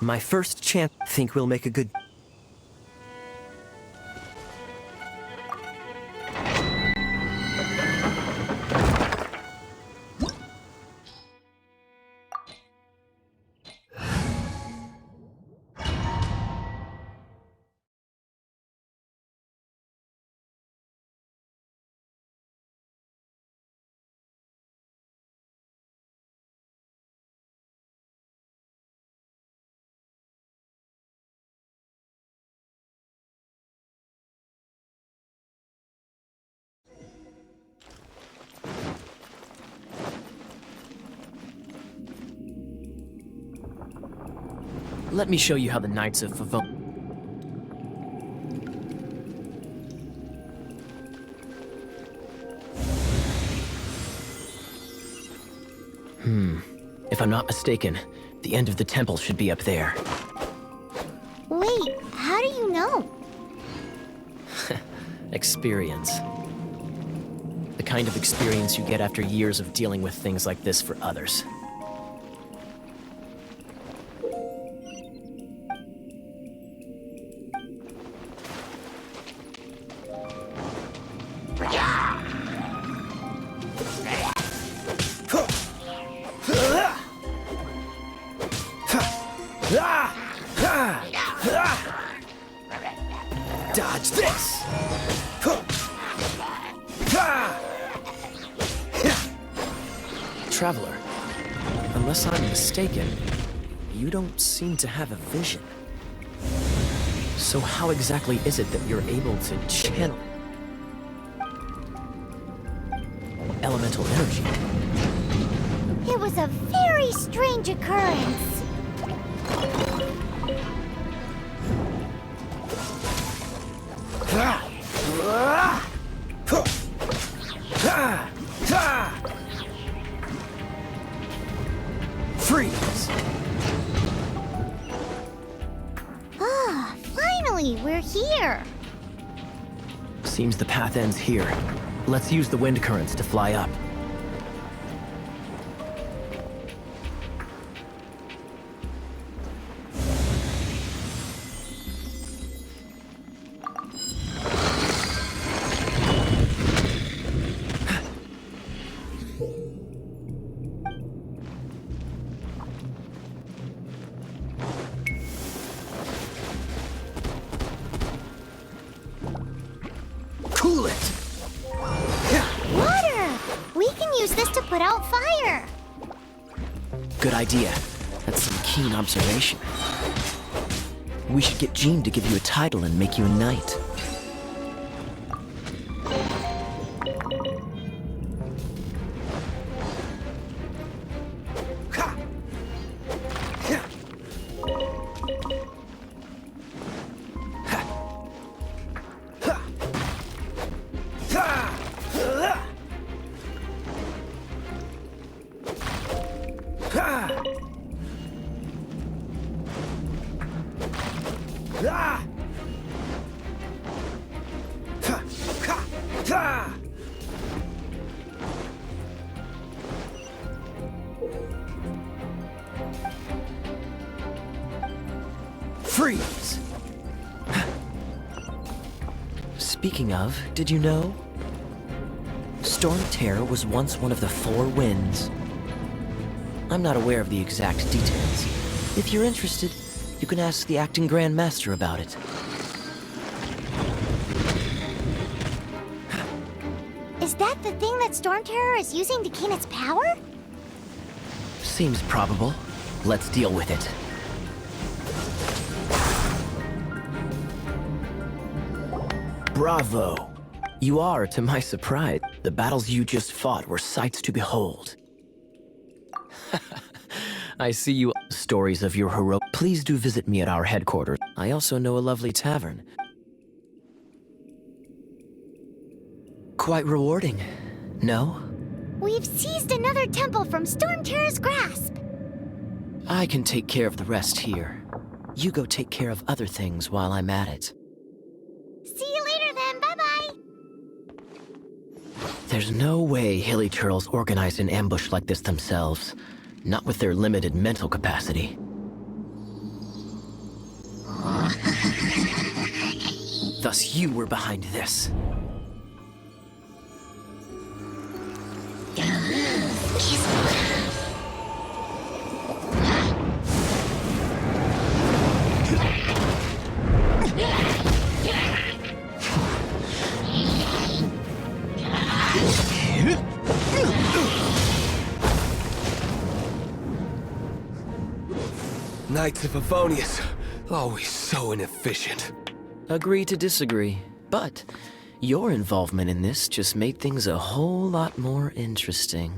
My first chance. Think we'll make a good... Let me show you how the Knights of Favon... If I'm not mistaken, the end of the temple should be up there. Wait, how do you know? Experience. The kind of experience you get after years of dealing with things like this for others. Dodge this! Traveler, unless I'm mistaken, you don't seem to have a vision. So how exactly is it that you're able to channel elemental energy? It was a very strange occurrence. Freeze! Ah, finally, we're here. Seems the path ends here. Let's use the wind currents to fly up. Cool it! Water! We can use this to put out fire. Good idea. That's some keen observation. We should get Jean to give you a title and make you a knight. Freeze! Speaking of, did you know? Storm Terror was once one of the 4 winds. I'm not aware of the exact details. If you're interested, you can ask the acting Grand Master about it. Is that the thing that Storm Terror is using to gain its power? Seems probable. Let's deal with it. Bravo! You are, to my surprise. The battles you just fought were sights to behold. I see you stories of your hero. Please do visit me at our headquarters. I also know a lovely tavern. Quite rewarding, no? We've seized another temple from Storm Terror's grasp. I can take care of the rest here. You go take care of other things while I'm at it. See you later then, bye-bye. There's no way Hilly Turtles organized an ambush like this themselves. Not with their limited mental capacity. Thus you were behind this. Knights of Favonius, always so inefficient. Agree to disagree, but your involvement in this just made things a whole lot more interesting.